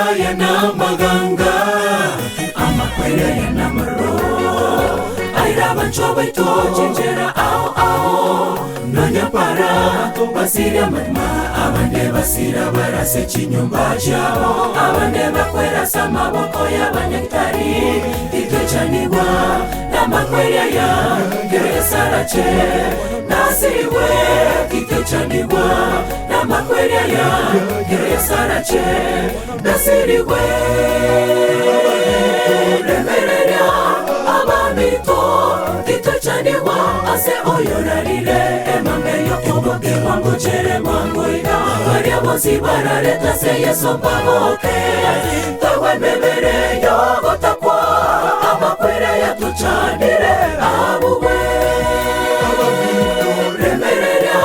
yana maganga amakwere yana maro aira bancho baito chenjera ao nonya para basira matma abande basira barase chinyumba chao abande bakwera sama boko ya banyaktari itechaniwa na makwere ya geresarache nasiwe itechaniwa na makwere ya geresarache nasiriwe remereria abamito itechaniwa ase oyorarire emangeyo kuboke wangu chere mwangu ina waria bosi barareta se yeso pamoke tawe memere yogo takwa amakwere ya tuchanire abuwe remereria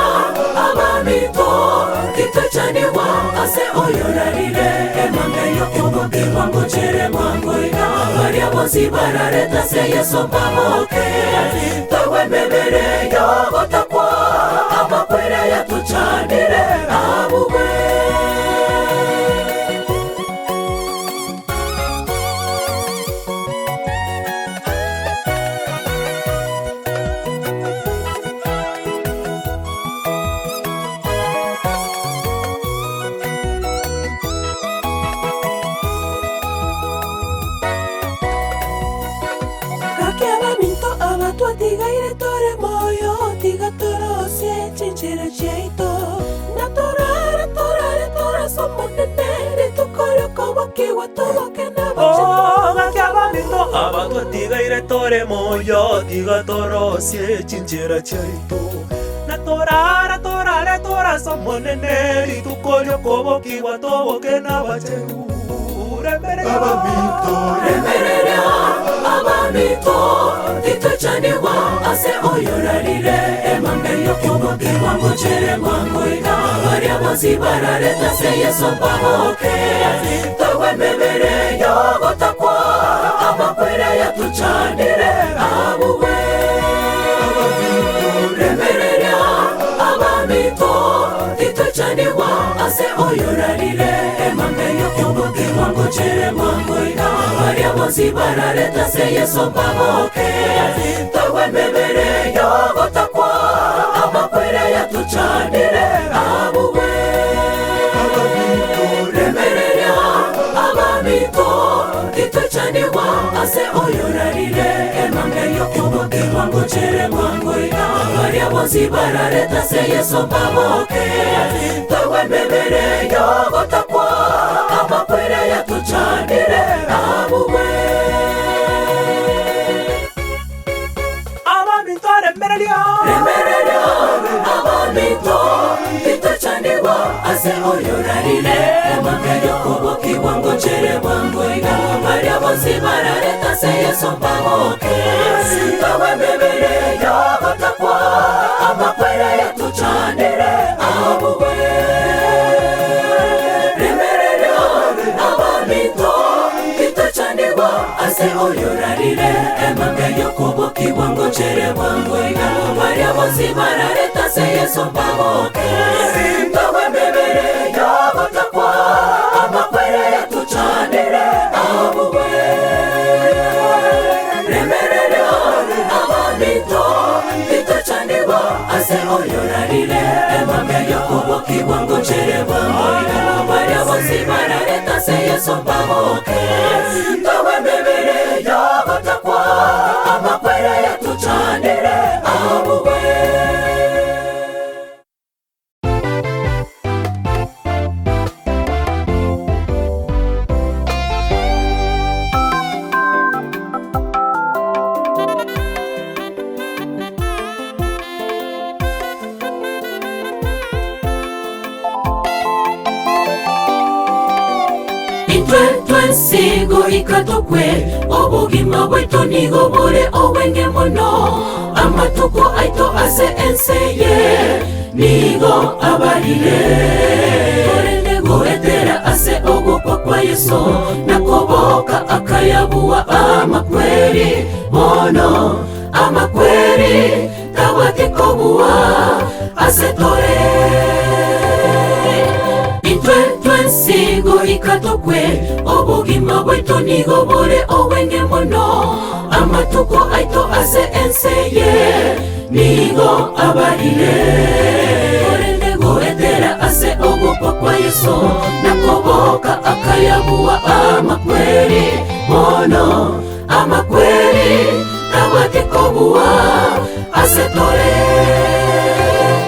abamito itechaniwa ase oyorarire emangeyo kuboke wangu chere mwangu ina waria bosi barareta se yeso pamoke tawe memere yogo takwa amakwere ya tuchanire abuwe Tigaire tore moyo, tiga toro se chinchera cheito. Na tora somo nere tu koro kowa kiwa todo que na oh, gakiaba mito abatu tigaire tore moyo, tiga toro se chinchera cheito. Na tora somo nere tu koro kowa kiwa todo que na bacheru. Remereria abamito itechaniwa ase oyorarire emangeyo kuboke wangu chere mwangu ina waria bosi barareta se yeso pamoke tawe memere yogo takwa amakwere ya tuchanire abuwe remereria abamito itechaniwa ase oyorarire emangeyo kuboke wangu chere mwangu ina waria bosi barareta se yeso pamoke tawe memere yogo takwa amakwere ya tuchanire abuwe remereria abamito itechaniwa ase oyorarire emangeyo kuboke wangu chere mwangu ina waria bosi barareta se yeso pamoke tawe memere yogo takwa amakwere ya tuchanire abuwe abamito remereria abamito itechaniwa ase oyorarire emangeyo kuboke wangu chere mwangu ina waria bosi barareta se yeso pamoke tawe memere yogo takwa amakwere ya tuchanire abuwe remereria abamito itechaniwa ase oyorarire emangeyo kuboke wangu chere mwangu ina waria bosi barareta se yeso pamoke tawe memere yogo takwa amakwere ya tuchanire abuwe remereria abamito itechaniwa ase oyorarire emangeyo kuboke wangu chere mwangu ina waria bosi barareta se yeso pamoke tawe memere yogo takwa amakwere ya tuchanire abuwe Sigo ikatokwe obugima bwaitu nigo bure owenge muno amatuko aito ase enseye nigo abarire goetera ase ogokwa kwa Yesu nakoboka akayabuwa amakweri mono amakweri tawatikobuwa asetore intwe sigo ikatokwe obugima bwaitu nigo buri obwenge muno amatuko aito ase enseye nigo abarire orende goetera ase oguko kwa Yesu nakoboka akayabuwa amakweri mono amakweri nabwatikobuwa ase tore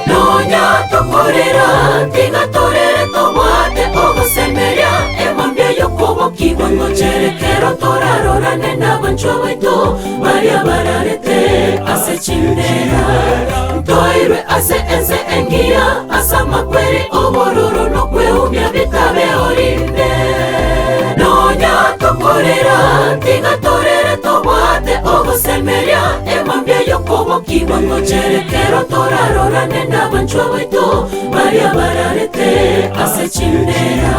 nonya tokorera tigatorere tobwate ogosemeria emambia yokobokibwa ngocherekero torarorane n'abanchwa baitu baria bararete ase chindera ntoirwe ase ense engiya asa makweri obororo nokweumia bitabe orinde nonya tokorera tigatorere tobwate ogosemeria emambia yokobokibwa ngocherekero torarorane n'abanchwa baitu baria bararete ase chindera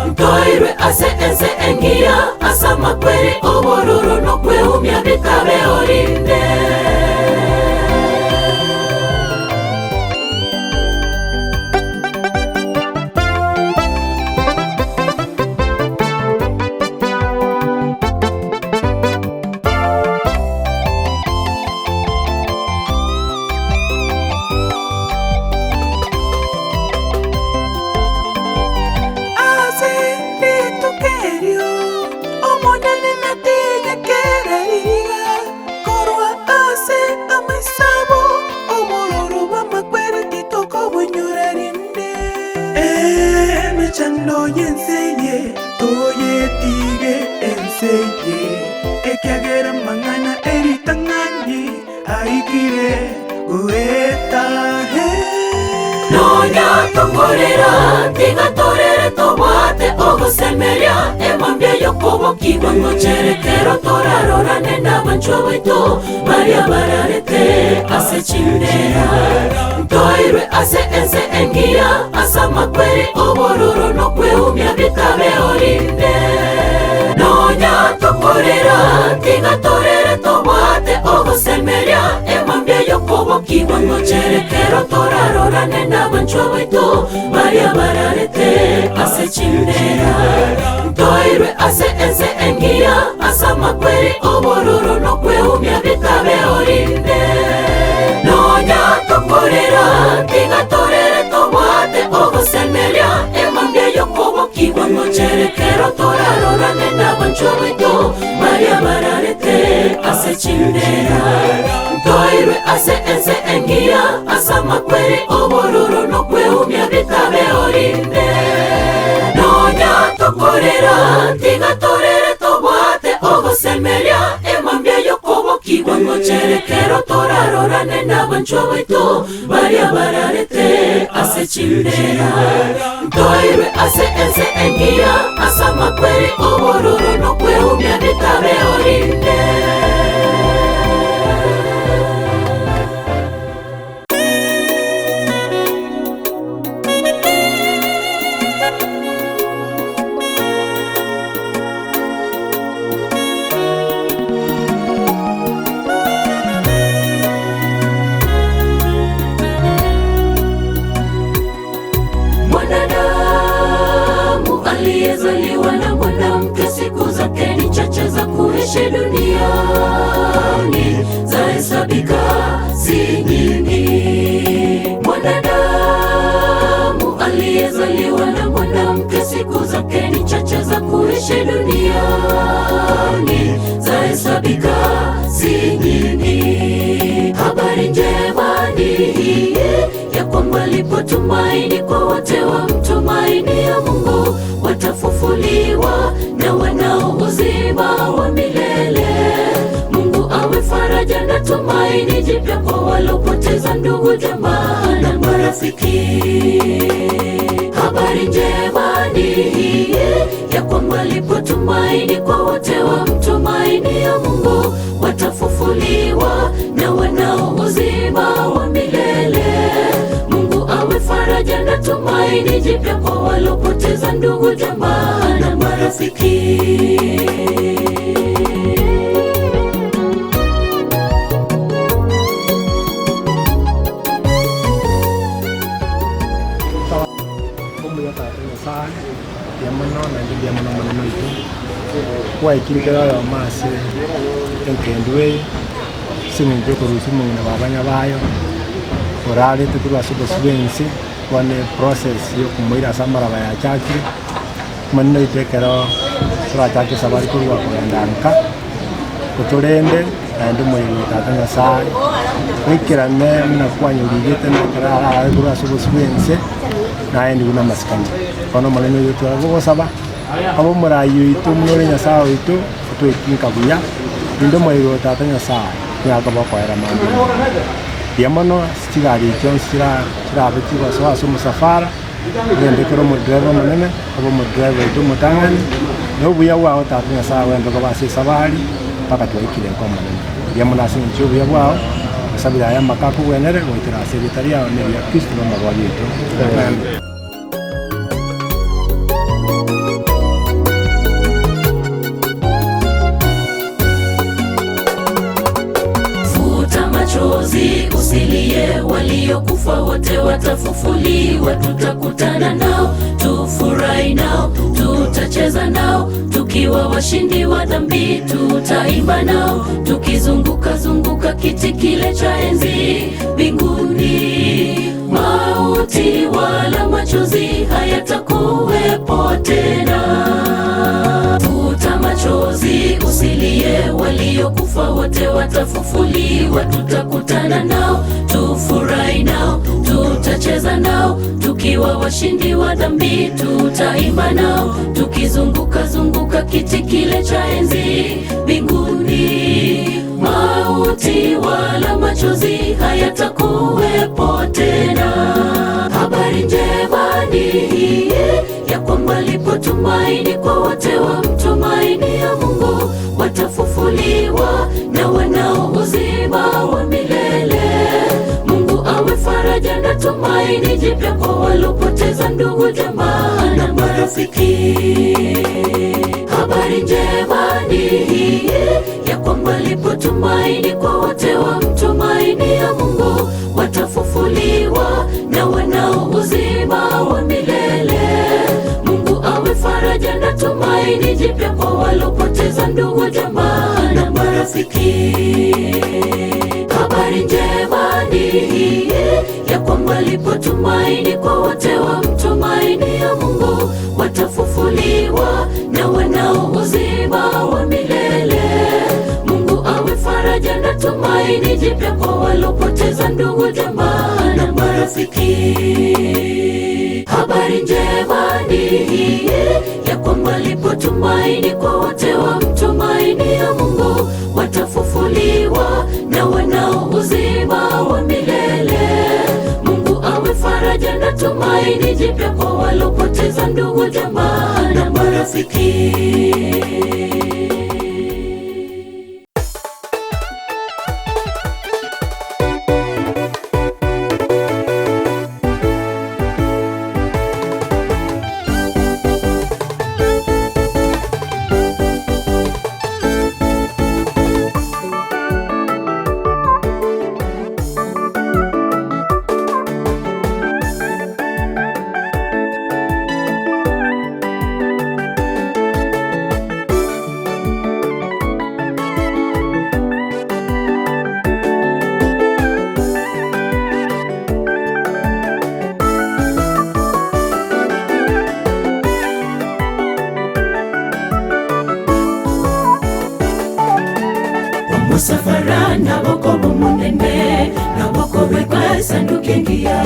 ntoirwe ase ense engiya asa makweri obororo nokweumia bitabe orinde Chando yenseye, toye tige enseye, ekiagera mangana eritangani, aikire ueta he. Nonya tokorera, tigatorere tobwate ogosemeria, emambia yokobokibwa ngocherekero torarorane n'abanchwa baitu baria bararete ase chindera ntoirwe ase ense engiya asa makweri obororo nokweumia bitabe orinde nonya tokorera tigatorere tobwate ogosemeria emambia yokobokibwa ngocherekero torarorane n'abanchwa baitu baria bararete ase chindera ntoirwe ase ense engiya asa makweri obororo nokweumia bitabe orinde nonya tokorera tigatorere tobwate ogosemeria emambia yokobokibwa ngocherekero torarorane n'abanchwa baitu baria bararete ase chindera ntoirwe ase ense engiya asa makweri obororo nokweumia bitabe orinde nonya tokorera tigatorere tobwate ogosemeria emambia yokobokibwa ngocherekero torarorane n'abanchwa baitu baria bararete ase chindera ntoirwe ase ense engiya asa makweri obororo nokweumia bitabe orinde aliyezaliwa na mwanamke, siku zake ni chache za kuishi duniani, zahesabika si nyingi. Mwanadamu aliyezaliwa na mwanamke, siku zake ni chache za kuishi duniani, zahesabika si nyingi. Habari njema ni hii ya kwamba lipo tumaini kwa wote wamtumainia Mungu, watafufuliwa na wanao uzima wa milele. Mungu awe faraja na tumaini jipya kwa walopoteza ndugu, jamaa na marafiki. Habari njema ni hii ya kwamba lipo tumaini kwa wote wamtumainia Mungu, watafufuliwa na wanao uzima wa milele. Mungu awe faraja na tumaini jipya kwa walopoteza ndugu, jamaa na marafiki. Không bao giờ tại người sai, điểm mình nói là kwa ikirikira yo mase enkendwe singe kuruhusu muna babanya bayo orale tukuru asubo subensi kwane process yo kumuira samara baya chakiri manno itekero sura chake sabari kurwa kuendanka kuturende andi moyo tatanya sai wikirane muna kwanyurigite na karara kuru asubo subensi na endi una maskani kono maneno yetu ago saba abo murayo itu munore nyasao itu tuikinka buya ndo moyo tatanya sai yakaba kwa era mambo yamono stigari chonsira abeti baswa sumusafara ngende kero mu driver manene abo mu driver itu mutangani no buya wao tatanya saa wendo ko basi sabari paka tuikile kwa manene yamono asincho buya wao sabira ya makaku wenere goitira secretaria ne ya Kristo no mabwalito usilie, waliokufa wote watafufuliwa, tutakutana nao, tufurahi nao, tutacheza nao, tukiwa washindi wa dhambi, tutaimba nao, tukizunguka zunguka kiti kile cha enzi mbinguni. Mauti wala machozi hayatakuwepo tena. Futa machozi usilie, waliokufa wote watafufuliwa, tutakutana nao, tufurahi nao, tutacheza nao, tukiwa washindi wa dhambi, tutaimba nao, tukizunguka zunguka kiti kile cha enzi mbinguni. Mauti wala machozi hayatakuwepo tena. Habari njema ni hii, ya kwamba lipo tumaini kwa wote wamtumainia Mungu, watafufuliwa na wanao uzima wa milele. Mungu awe faraja na tumaini jipya kwa walopoteza ndugu, jamaa na marafiki. Habari njema ni hii, ya kwamba lipo tumaini kwa wote wamtumainia Mungu, watafufuliwa na wanao uzima wa milele. Mungu awe faraja na tumaini jipya kwa walopoteza ndugu, jamaa na marafiki. Habari njema ni hii, ya kwamba lipo tumaini kwa wote wamtumainia Mungu, watafufuliwa na wanao uzima wa milele. Mungu awe faraja na tumaini jipya kwa walopoteza ndugu, jamaa na marafiki. Habari njema ni hii, ya kwamba lipo tumaini kwa wote wamtumainia Mungu, watafufuliwa na wanao uzima wa milele. Mungu awe faraja na tumaini jipya kwa walopoteza ndugu, jamaa na marafiki. Musafara na boko bumunene, na boko bekwa sandukengia,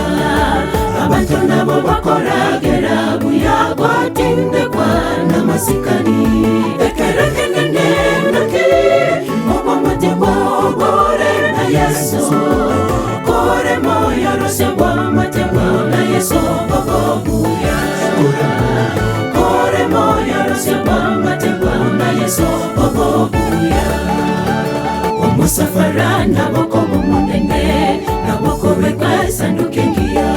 abantu nabo bakoragera buya gwatinde kwa na masikani. Ekerekenene nake obo matebo bore na Yesu, kore moyo rose bwa matebo na Yesu babo buya. Kore moyo rose bwa matebo na Yesu babo buya. Musafara na boko bumunene, na boko bekwa sandukengia,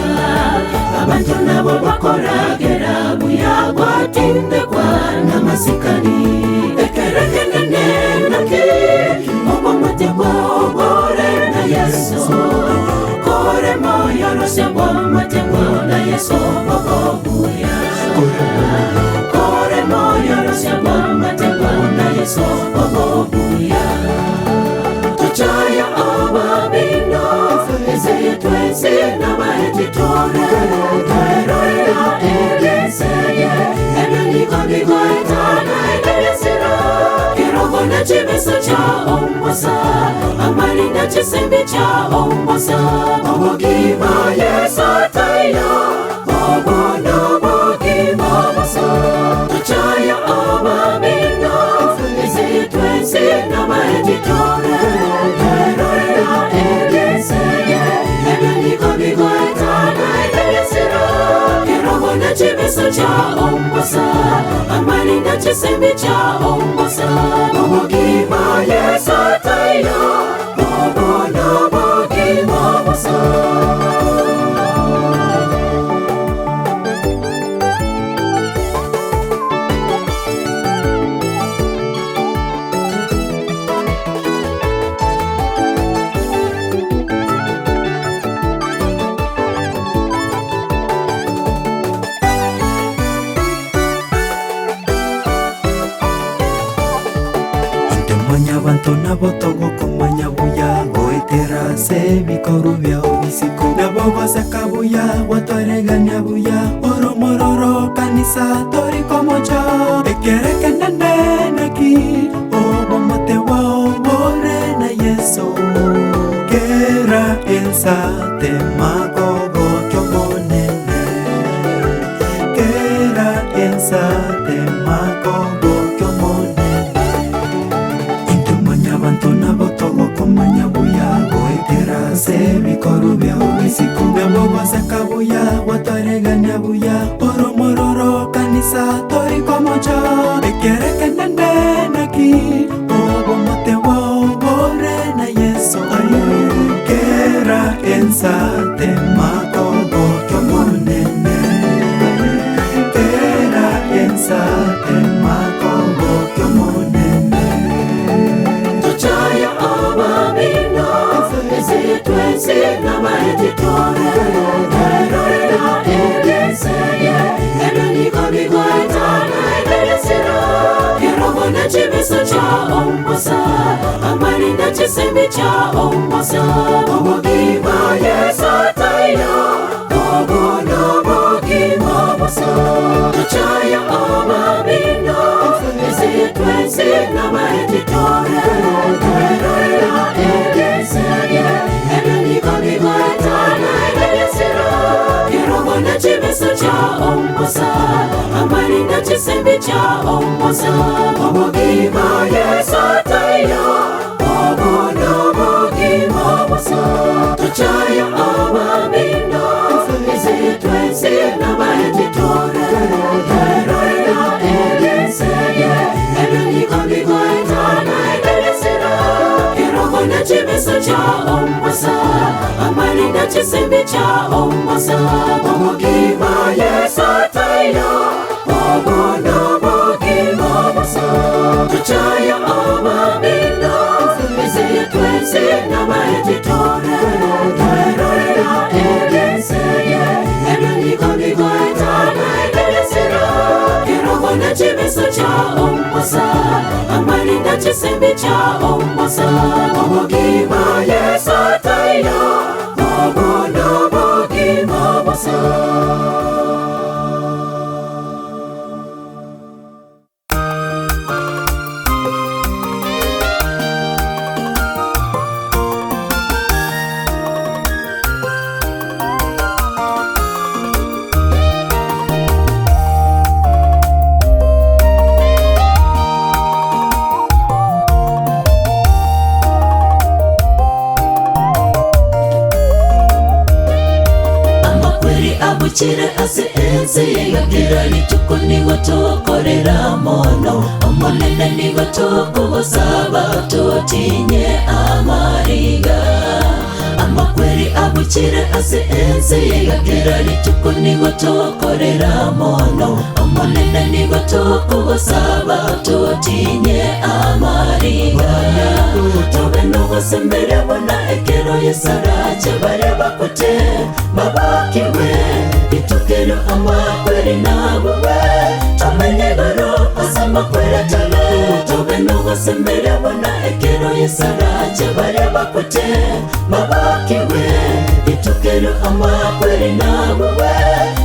abantu nabo bakoragera buya gwatinde kwa na masikani. Ekerekenene nake obo matebo bore na Yesu, kore moyo rose bwa matebo na Yesu babo buya. Kore moyo rose bwa matebo na Yesu obuya tuchaya ababino ezeye twese n'abahetitore twerorera ebiseye ebyoniko bigoetana ebisiro kirogo n'ekibiso kya ombosa amali n'ekisimbi kya ombosa obugima Yesu atayo obono bugima bosa tuchaya ababino ezeye twese n'abahetitore twerorera ebiseye ebyoniko bigoetana ebisiro kirogo n'ekibiso kya ombosa amali n'ekisimbi kya ombosa obugima Yesu atayo obono bugima bosa Abantu nabo togo kumanya buya goitera se bikoro byao bisiko nabo basakabuya watoreganya buya oromororo kanisa tori komocha ekereke naki obo mate wao bore na Yesu kera ensa te magogo kyomonene kera ensa te magogo abantu nabo togo kumanya buya goitera se bikoro byao bisiko nabo basakabuya watoreganya buya oromororo kanisa tori komocha ekereke naki obo mate wao bore na Yesu kera ensa te magogo kyomonene kera ensa te magogo kyomonene tuchaya ababino ezeye twese n'abahetitore twerorera ebiseye ebyoniko bigoetana ebisiro kirogo n'ekibiso kya ombosa amali n'ekisimbi kya ombosa obugima Yesu atayo obono bugima bosa tuchaya ababino ezeye twese n'abahetitore twerorera ebiseye ebyoniko bigoetana ebisiro kirogo n'ekibiso kya ombosa amali n'ekisimbi kya ombosa obugima Yesu atayo obono bugima bosa tuchaya ababino ezeye twese n'abahetitore twerorera ebiseye ebyoniko bigoetana ebisiro kirogo n'ekibiso kya ombosa amali n'ekisimbi kya ombosa obugima Yesu atayo obono bugima bosa tuchaya ababino ezeye twese n'abahetitore twerorera ebiseye ebyoniko bigoetana ebisiro kirogo n'ekibiso kya ombosa amali n'ekisimbi kya ombosa obugima Yesu atayo obono bugima bosa Chire ase ense yagira lituko nigo tokorera mono omonene nigo tokogosaba totinye amariga amakweri abuchire ase ense yagira lituko nigo tokorera mono omonene nigo tokogosaba totinye amariga tobe nogo sembere bona ekero yesarache bare bakote babakiwe itukero amakweri nabuwe tamenye baro asama kwera talo tobe Tobenogo sembere bona ekero yesarache bare bakote mabakiwe itukero amakwere nawe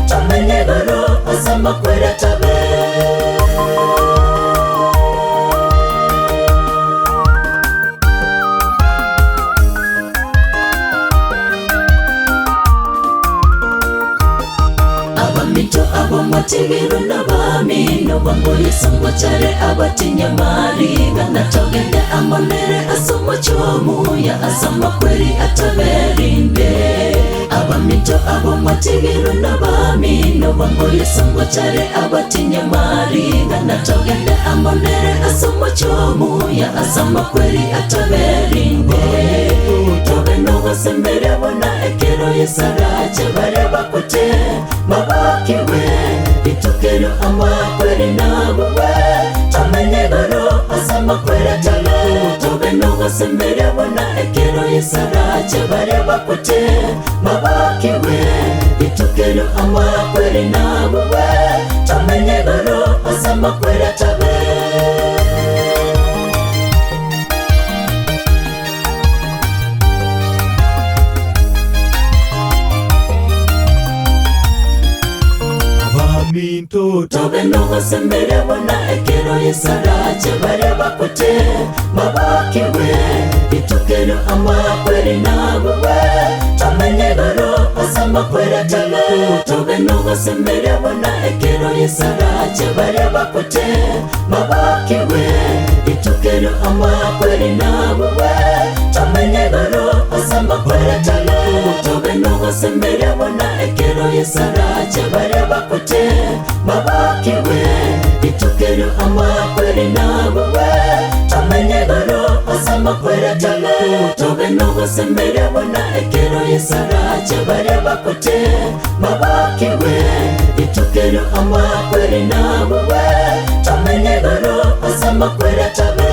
tamenye garo asama kwere tabe abamito abamatigiro n'abamino bangoye sangwa chare abatinya mariga natogende amonere asomo chomu ya asama kweri ataberinde abamito abamatigiro n'abamino bangoye sangwa chare abatinya mariga natogende amonere asomo chomu ya asama kweri ataberinde Tobenogo sembere bona ekero yesarache bare bakote mabakiwe itukero amakwere nawe tamenye garo asama kwere talo Tobenogo sembere bona ekero yesarache bare bakote mabakiwe itukero amakwere nawe tamenye garo asama kwere tabe Tobenogo sembere bona ekero yesarache bare bakote mabakiwe itukero amakwere nawe tamenye garo asama kwere talo Tobenogo sembere bona ekero yesarache bare bakote mabakiwe itukero amakwere nawe tamenye garo asama kwere talo Tobenogo sembere bona ekero yesarache bare bakote mabakiwe itukero amakwere nawe tamenye garo asama kwere talo Tobenogo sembere bona ekero yesarache bare bakote mabakiwe itukero amakwere nawe tamenye garo asama kwere tabe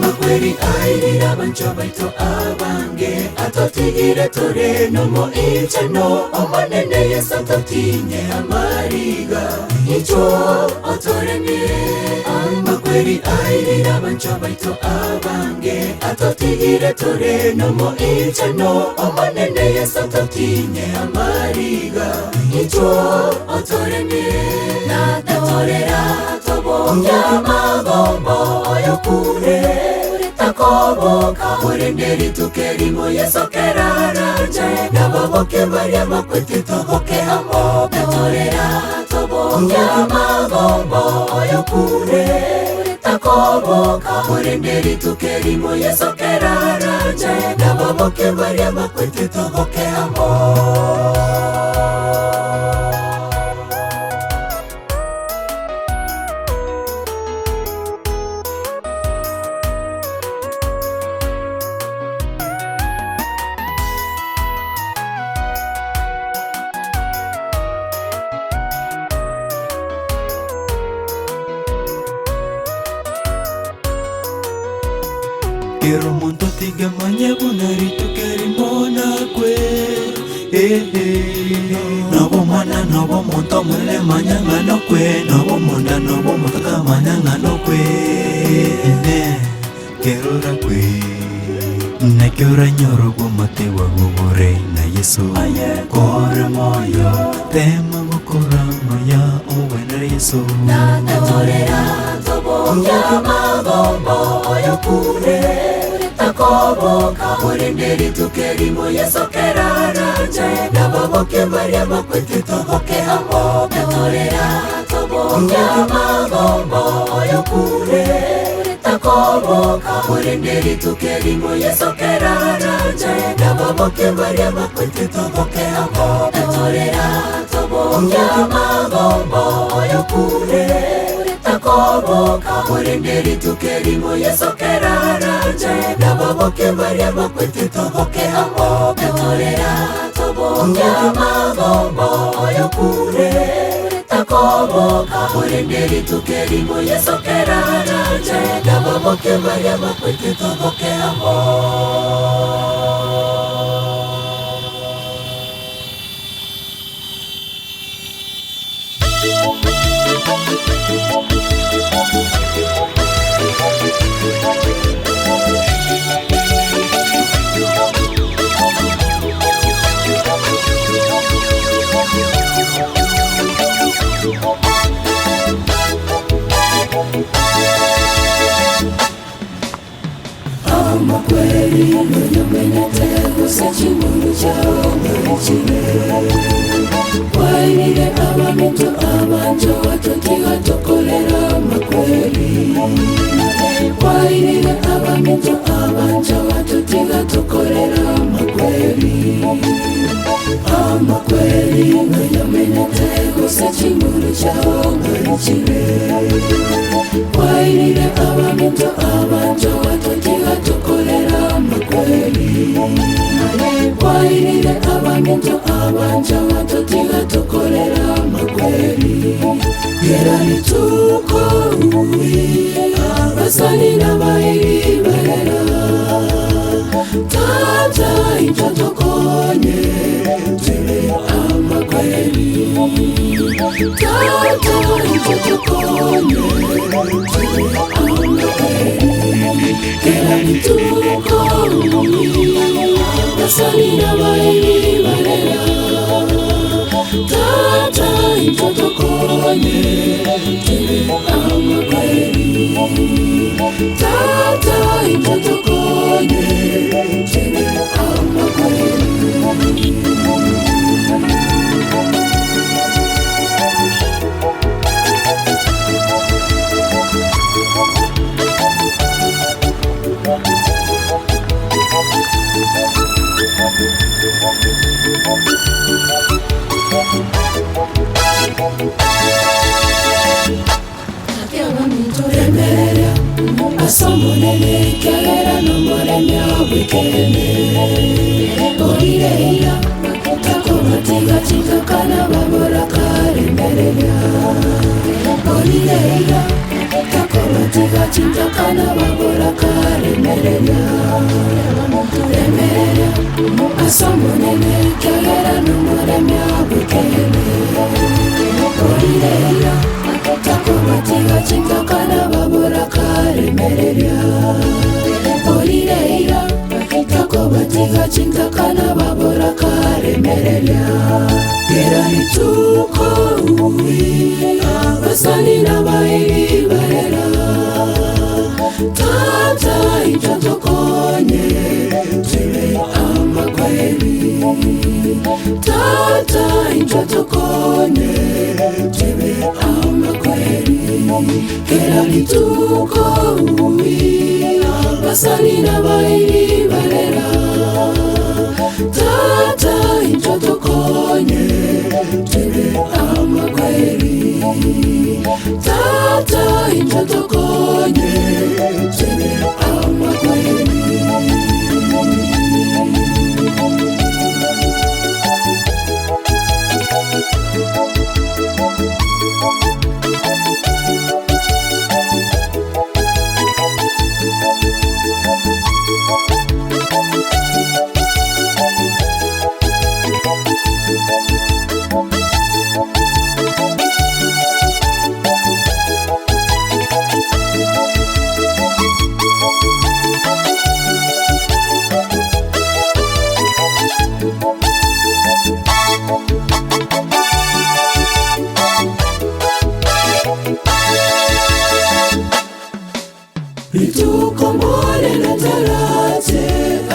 Makweri airira bancho baito abange atotigire tore no mo ichano omanene yesatotinye amariga icho otoremie Makweri airira bancho baito abange atotigire tore no mo ichano omanene yesatotinye amariga icho otoremie na torera tobo yamagombo oyokure takoboka urenderi tukerimo yesokeraraje nababoke baria makwete toboke hamo torera toboka magombo oyokure takoboka urenderi tukerimo yesokeraraje nababoke baria makwete toboke hamo Quiero monto tiga manya bunari tukeri mona kwe Nabo mana nabo monto mele manya ngano kwe Nabo monda nabo motaka manya ngano kwe Quiero ra kwe Na kiora nyoro gomate wa gogore na Yesu Kore moyo tema gokora moya owe na Yesu Na torera tobo yamagombo oyokure takoboka urenderi tukerimo yesokeraraje nababoke baria makwete toboke hamo torera tobo yamagombo oyokure takoboka urenderi tukerimo yesokeraraje nababoke baria makwete toboke hamo torera tobo yamagombo oyokure takoboka orenderi tukerimo yesokeraraje nababoke baria bakwete toboke amo betorera toboka mabombo oyokure takoboka orenderi tukerimo yesokeraraje nababoke baria bakwete toboke amo. Kweli mwenye usachimuru chao marichile wainile abamintu abanjo watotiga tokolera makweli wainile abamintu abanjo watotiga tokolera makweli amakweli mwenye usachimuru chao marichile wainile abamintu abanjo watotiga tokolera makweli wainile abamintu abanja watotiga tokolera makweli gerani tuko uwi abasani na bairi barera tata itotokonye tele amakweli tata itotokonye tele amakweli gerani tuko uwi abasani na bairi barera tata itotokonye tele amakweli tata itotokonye tele amakweli. Asomonene kagera no moremya wikene Orireira takomatiga chitakana babora karemeremya Orireira takomatiga chitakana babora karemeremya Remeremya asomonene kagera no moremya wikene Orireira takomatiga chitakana babora karemeremya Orireira takobatiga chitakana babora karemeremya gerani tuko uwi abasani na bairi barera tata itotokonye tele amakweli tata itotokonye tele amakweli gerani tuko uwi abasani na bairi barera tata itotokonye tele amakweli tata itotokonye tele amakweli. Ritukomore na tarate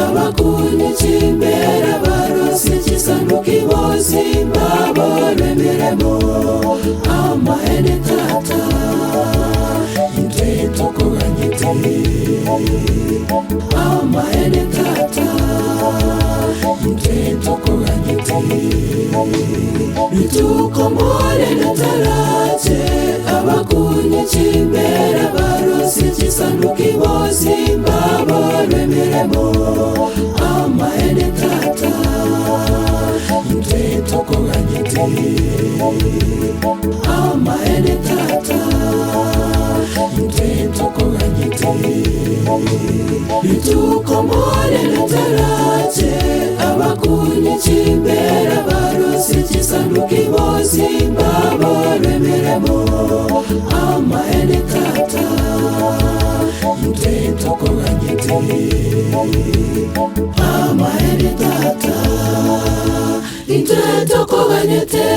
abakunye chimbera barosi chisanduki bosi babore miremo amaene tata intento kuganyite amaene tata intento kuganyite nitukomore nataraje abakunyikimbera barosi kisanduki bozimba barwemiremo amaene tata nitwetokoganyete amaene tata nitwetokoganyete nitukomore nataraje abakunyikimbera barosi kisanduki bozimba barwemiremo amaene tata nitwetokoganyete amaene tata nitwetokoganyete.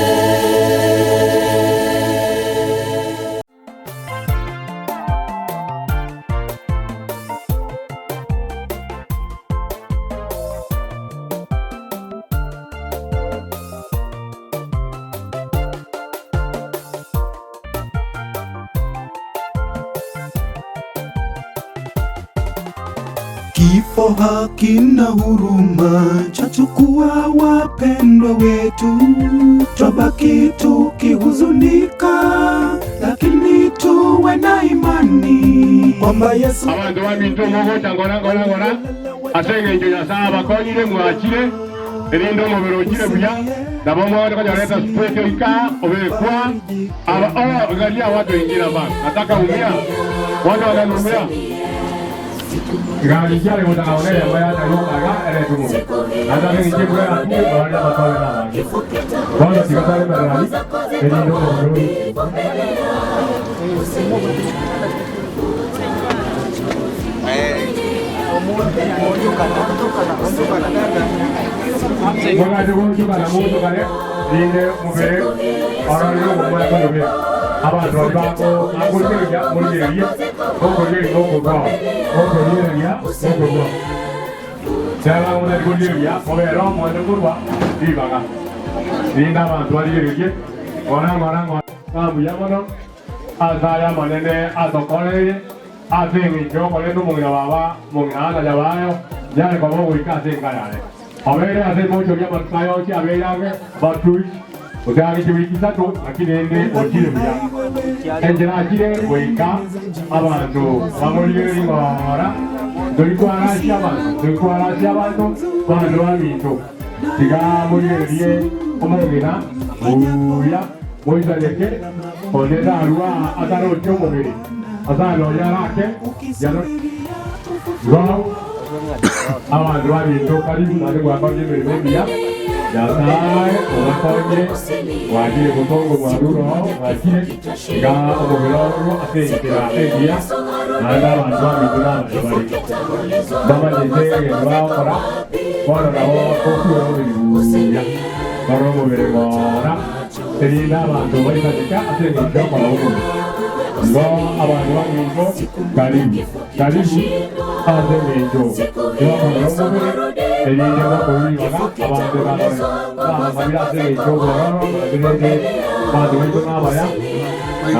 Kifo hakina huruma, chachukua wapendwa wetu, twabaki tukihuzunika, lakini tuwe na imani kwamba Yesu abantu babintu mogota ngora asenge njo yasaba konyire mwachire erindo mubirogire buya nabo mwana kanyareta speke ika obekwa aba galia watu ingira bana nataka umia watu wananumia gari jale mota kaone ya baya na yoka ga ele tumu nada ni jibu ya tu bana matawe na wala tikatale marali erindo mubirogire Mwana dugu kana mutu kare dine mubere arariro mwana konobe abantu bako akojeya muriye okojeya okogwa cyaba mwana duguya mubere mwana kurwa dibaga dinda abantu bariye mwana kamu yamono azaya manene azokole azengi jokole no mwana baba mwana yabayo yale kwa Mungu ikase ngayale abere ase mojo ya matsayo ki abere age batui udari jibiki sato lakini ende ojire bya enjera ajire weka abantu bamuriye ngora doikwara shabantu bando abintu tiga muriye omongera uya moizaleke oneda arua ataro chomobere azalo yarake yano wow abantu babintu karibu nade gwakoje bebiya yasaye obakoje wagiye gutongo gwaruro wagiye ga omubiroro atekera egiya nada abantu babintu n'abari bamageze bakora bora nabo kokuro bibuya baromo beregora erinda abantu bayitaka atekera kwa umuntu ngo abantu babintu karibu azemejo yobaromo erinde bakuribaga abantu babira azemejo bororo birende abantu n'abaya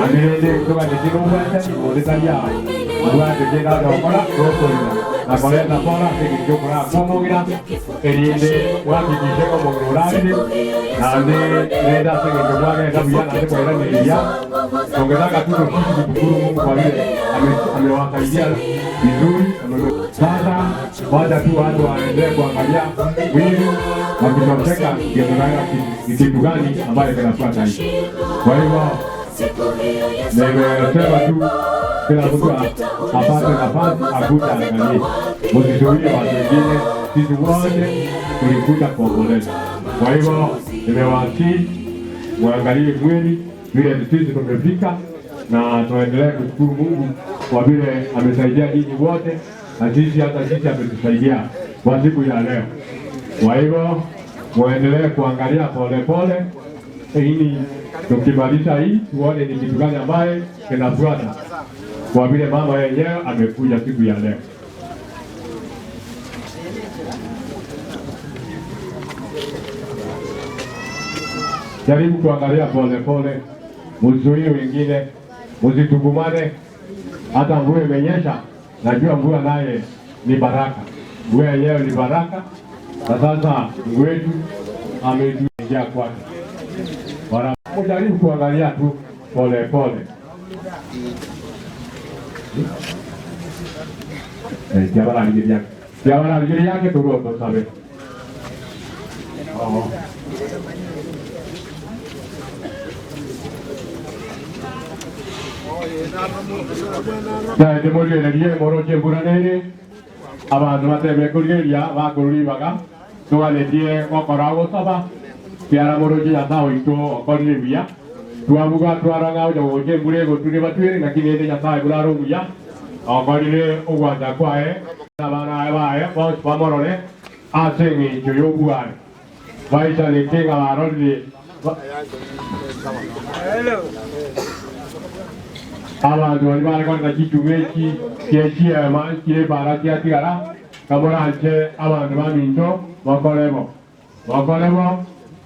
anirende tukagira ubwate odetalia ubwate kera dokora dokorina nakoleta pora tekijjo kora komogira erinde wakikije ko mongorande nande reda tekijjo bwaga ndabuya nande kwera neria ongezaka tuko kitu kukuru Mungu kwa vile amewasaidia vizuri. Sasa baada tu watu waendelee kuangalia mwili wakitosheka ni kitu gani ambayo kinafuata hivi. Kwa hivyo nimesema tu kila mtu apate nafasi akuta angalie, msizuie watu wengine, sisi wote tulikuja kuomboleza. Kwa hivyo nimewasihi muangalie mwili vile sisi tumefika, na tuendelee kushukuru Mungu kwa vile amesaidia nyinyi wote, na sisi hata sisi ametusaidia kwa siku ya leo. Kwa hivyo muendelee kuangalia polepole ili tukimaliza hii tuone ni kitu gani ambaye kinafuata, kwa vile mama yenyewe amekuja siku ya leo. Jaribu kuangalia polepole, mzuie wengine, msitugumane. Hata mvua imenyesha, najua mvua naye ni baraka. Mvua yenyewe ni baraka. Na sasa Mungu wetu ametuingia kwake. Wanajaribu kuangalia tu pole pole. Siapa lagi yake turun sabe. Oh. Jadi mungkin lagi moro cemburan ini, abantu batembeye kurya bakururi baga, tuale die wakorago saba, biara moro jia tao itu okorni biya, tuamuga tuaranga uja woje bure go tuni batuere lakini ende nyata ibularo biya, okorni ugwanda kwae, nabana abae, bos pamorone, asengi joyo buare, baisa ni kinga arodi. Hello. Abantu bari barakorana kitumeki kieshiyama kire barakia tigara kamoranche abantu baminto bakorebo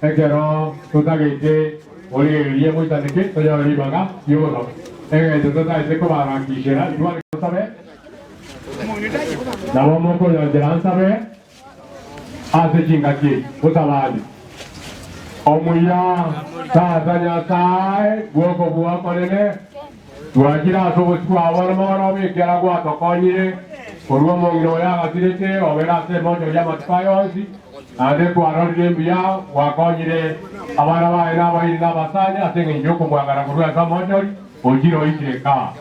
ekero tutagete oliye muitaneke toyari baga yono egete tutagete ko barakishera igual sabe nabo moko ya deran sabe hace chingaki utabali omuya tazanya sai guoko bua konene tuakira so kwa warmoro mi kera gwa tokonyire korwo mongino ya gatirete obera se mojo ya matpayosi ade kwa rodie mbia wakonyire abana baina baina basanya atenge njoko mwangara kurwa ka mojo ojiro ikireka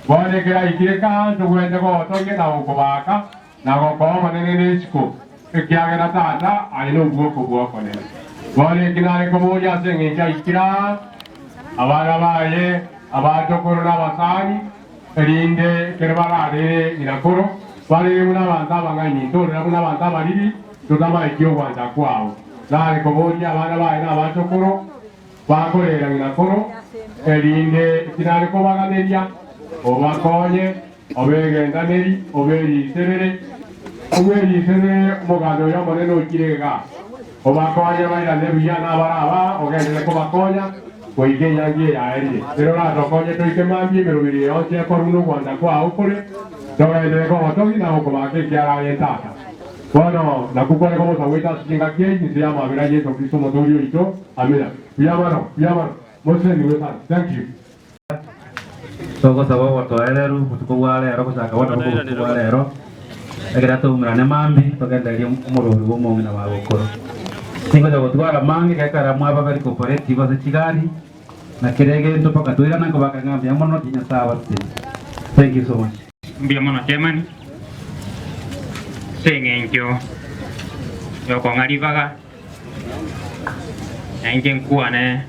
bone kera ikireka tugwende ko toge na ukubaka na goko manene nesiko ekiagera tata aino guoko guoko ne bone kinare ko moja senge nja ikira abana baye abajo korona basani erinde kerbarare inakoro bari una banda bangani ndore una banda bariri tutama ikyo kwanda kwao dale kobonya abana baina abajo koro bakorera inakoro erinde kinare ko baganeria obakonye obegendaneri oberi serere mugado yo moneno kirega obakonye baina nebiya na baraba ogende ko bakonya Koike yangi ya eri. Pero la rocoña to ike mambi pero viri once por uno cuando qua opore. Dove le como togi na como que quiera yetata. Bueno, la cúpula como sabuita sin aquí se llama Vera Yeso Cristo Motorio y yo. Amira. Llámalo. Muchas gracias. Thank you. Soko sabo wato eleru kutuko wale ero kusaka wato kutuko wale ero. Agira to umrane mambi to kenda ri umuro rumo na wa okoro. Tengo de botuara mangi que cara mueva ver cooperativa de Chigari. Na kirege ndo paka tuira na kubaka ngambi amono tinya sawa. Thank you so much. Mbia mono chairman. Sengenjo. Yo ko ngari baga. Enjen kuane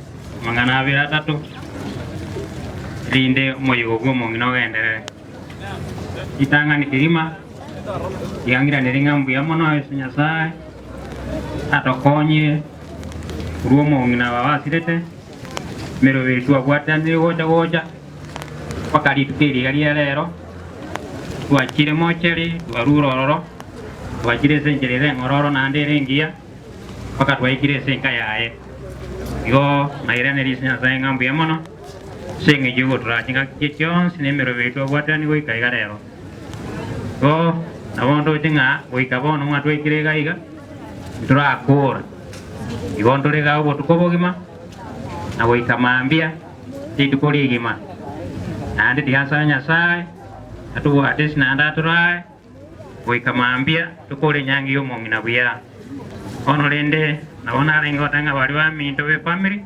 mangana vira tatu. Rinde moyo gomo ngino gende. Itanga ni kirima. Yangira neringa mbia mono esinya sai. Atokonye rumo ngina wawasirete mero wetu abwatande goja pakali tukiri gari rero twakire mocheri twarurororo twakire senjerere ngororo nande rengia paka twakire senka yae yo mairane risnya saenga mbiamono senge jugo trachinga kichon sine mero wetu abwatande go ikaiga rero go nabondo tinga go ikabono ngwa twakire gaiga turakura igondo lega obo tukobogima na goikamambia titukoligima ande diasanya sai atu atis na anda turai goikamambia tukole nyangi yo mongina buya ono lende na ona rengo tanga bali wa minto be family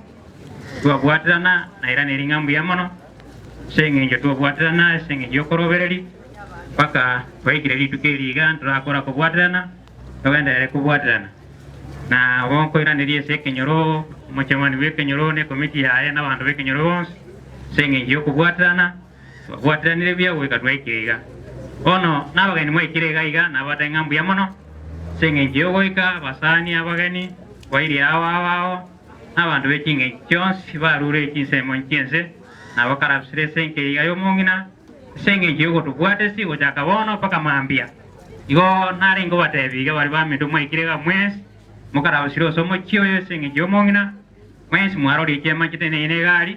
tuabwatrana na irani ringambu ya mono senge njo tuabwatrana senge njo korobereri paka baikire litukeliga turakora kubwatrana togenda ere kubwatrana na wonko irani rie sekenyoro mochemani wekenyoro ne komiti ya na bantu wekenyoro senge njo kubwatrana bwatranire bya weka twaikiga ono nabageni mwikirega iga nabatenga mbuya mono senge njo goika basani abageni wairi awao abantu bekinge kyonsi barure kisemo nkense nabakarabsire senge iga yo mongina senge njo go tubwate si gochaka bono paka mambia igo naringo batebiga bari bamindu mwikirega mwesi mukarabsire somo kyo senge njo mongina mwesi mwaro lichema kitene ine gari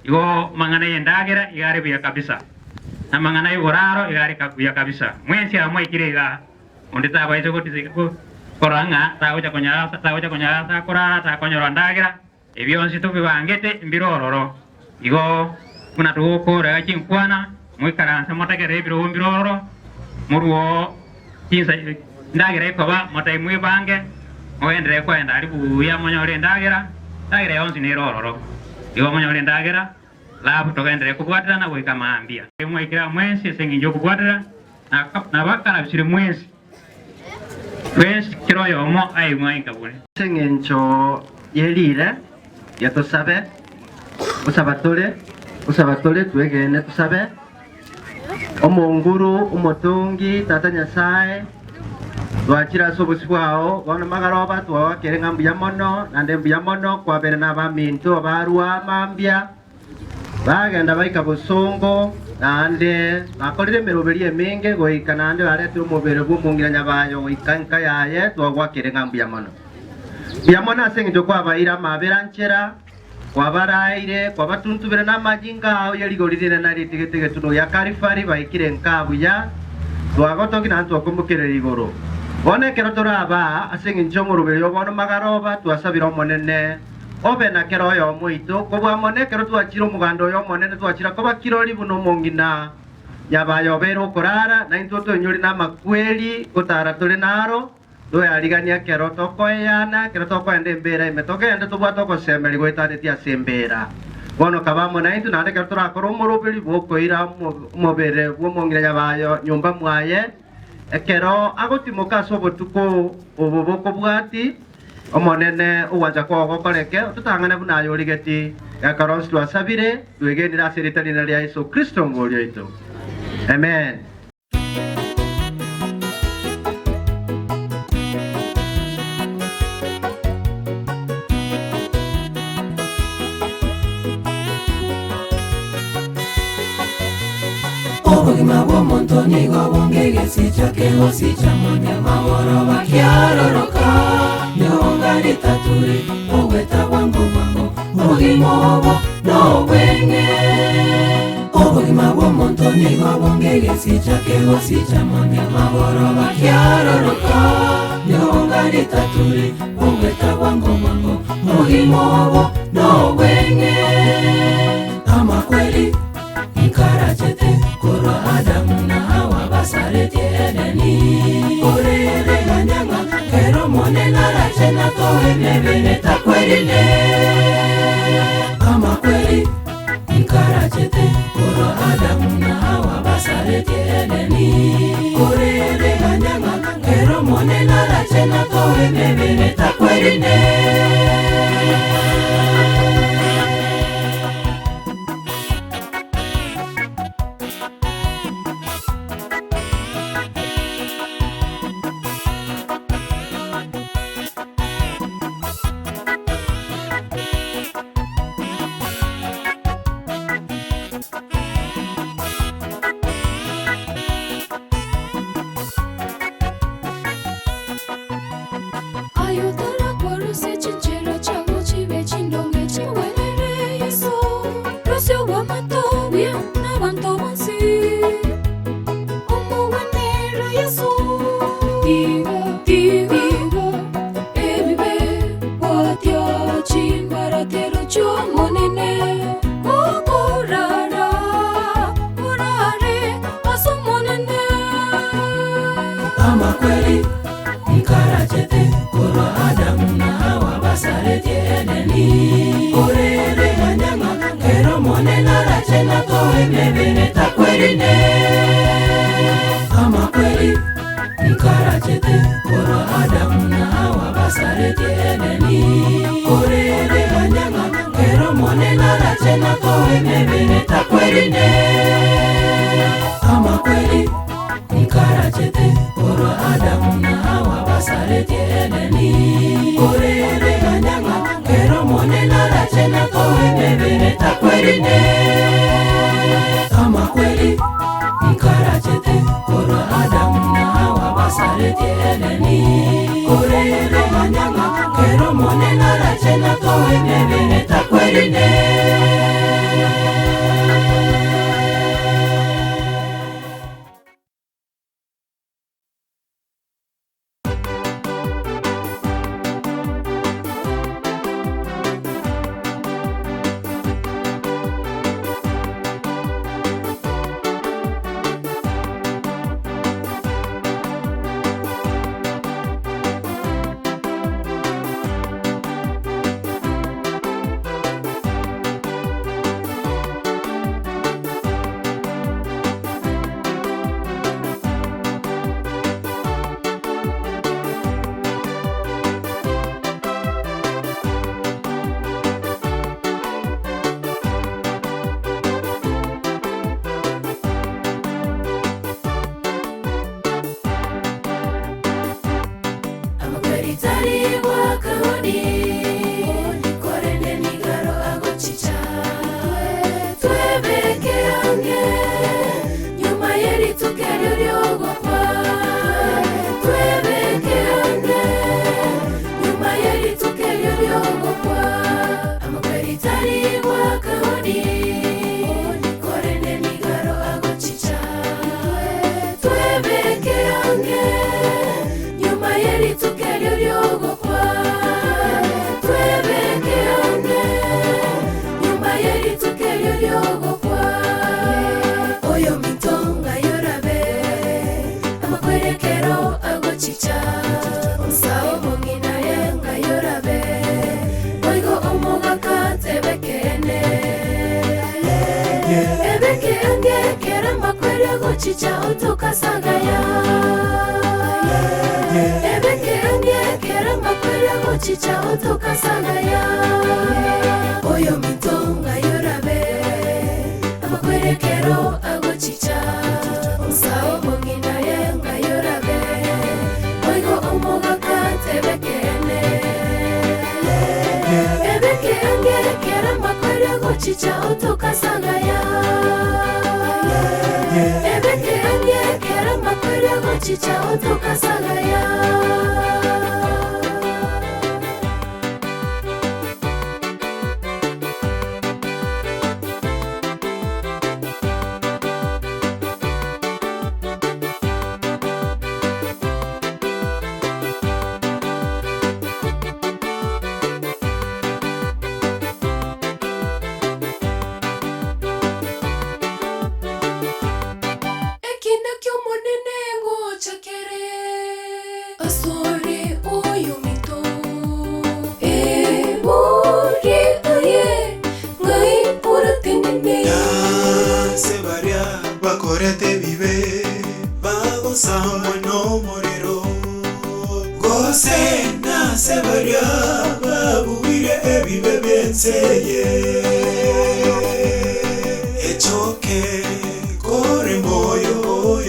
igo mangana yendagera igare buya kabisa na mangana igoraro igare kabuya kabisa mwesi amwe kirega ondita baise ko tisiko koranga tagoja konyara takorara takonyora ndagira ebyonsi tubibangete mbirororo igo kuna tukora chinkwana mwikaransa motegere mbirororo muruo tinsa ndagira ikoba motai mwibange moendere kwenda ari buya monyore ndagira yonsi ni rororo igo monyore ndagira labu togendere kubwatira na wika maambia mwikira mwensi senginjo kubwatira na bakara bisire mwensi Prince kiroyo mo ai mwai kabule sengencho yelire yatosabe usabatole twegene tusabe omonguru umutungi tata nyasaye twakira sobusi bwao bono magaroba twawakere ngambuya mono nande mbuya mono kwabere n'abaminto abarua mambia bagenda baika busongo nande bakorire emeroberi eminge goika nande baretire omubere bw'omungiranya bayo goikanka yaye twagwakire ngambuya mono buya mono ase eng'encho kwabaire amabera nchera kwabaraire kwabatuntubire n'amajinga ao yarigorire naritigete tuno ya karifari baikire nkabuya twagotoki nante twakombokere igoro bono ekero toraba ase eng'encho omoroberi obono magaroba twasabire omonene obe na kero yo moito kobwa mone kero twachira omuganda oyo monene twachira koba kirori buno mongina yabayo bero korara na into tonyori na makweli gotara tole naro do yarigania kero tokoyana kero tokoende mbera imetogende tubwa tokosemeri goitane tia sembera bono kabamo na into nande kero torakora omoroberi bokoira mobere bwomongina yabayo nyumba mwaye ekero agotimoka sobotuko oboboko bwati omonene uwanja kwa gokoreke tutangane bunayo ligeti gakaronsi twasabire twegendera seritani na ya Yesu Kristo ngolyo ito amen. Obogima bw'omuntu nigo bwongegesi kyakego sikyamanya mahoro bakyaroroka nyonga litaturi ogweta bwango obogima obwo n'obwenge obogima bw'omuntu nigo bwongegesi kyakego sikyamanya mahoro bakyaroroka nyonga litaturi ogweta bwango obogima obwo n'obwenge amakweli nkarachete koro Adamu na Hawa basareti Edeni orere ganyanga kero mone narache na towe nebene takwerine amakweli nkarachete koro Adamu na Hawa basareti Edeni orere ganyanga kero mone narache na towe nebene takwerine ryogokwa amakweri tari wakahoni korende nigaro agochicha twebekerange nyuma yeritukeryo ryogokwa twebekerange nyuma yeritukeryo ryogokwa oyo mitonga yorabe amakwerekero agochicha omusao mongina yenga yorabe oigo omogaka tebekene ebekenge kera makwere agochicha otokasagaya ebekenge kera makwere agochicha otokasagaya oyo mitonga yorabe amakwerekero agochicha omusao mongina yenga yorabe oigo omogaka tebekene ebekenge kera makwere agochicha otokasagaya ebekenge kera makwere agochicha otokasagaya Bakorete vive bagoza mono morero gose na sebaria babuire ebibe benseye echoke kore moyo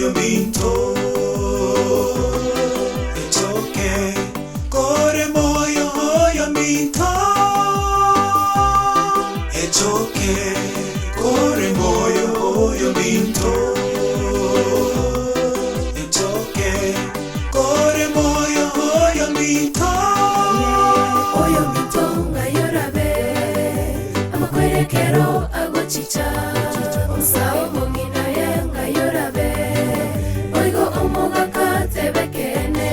yo minto echoke kore moyo yo minto echoke kore moyo yo minto echoke kore moyo yo minto oyo mitonga yorabe amakwerekero agochicha omusao mongina yenga yorabe oigo omogaka tebekene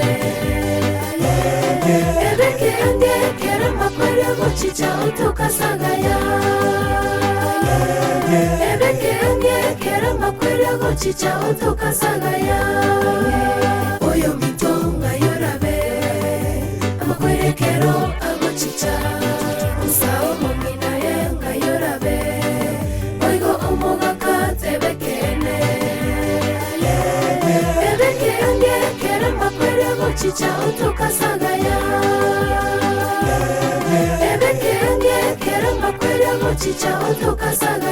ebekenge kera makwere agochicha otokasagaya ebekenge kera makwere agochicha otokasagaya oyo mitonga yorabe amakwerekero agochicha omusao mongina yenga yorabe oigo omogaka tebekene ebekenge kera makwere agochicha otokasagaya ebekenge kera makwere agochicha otokasagaya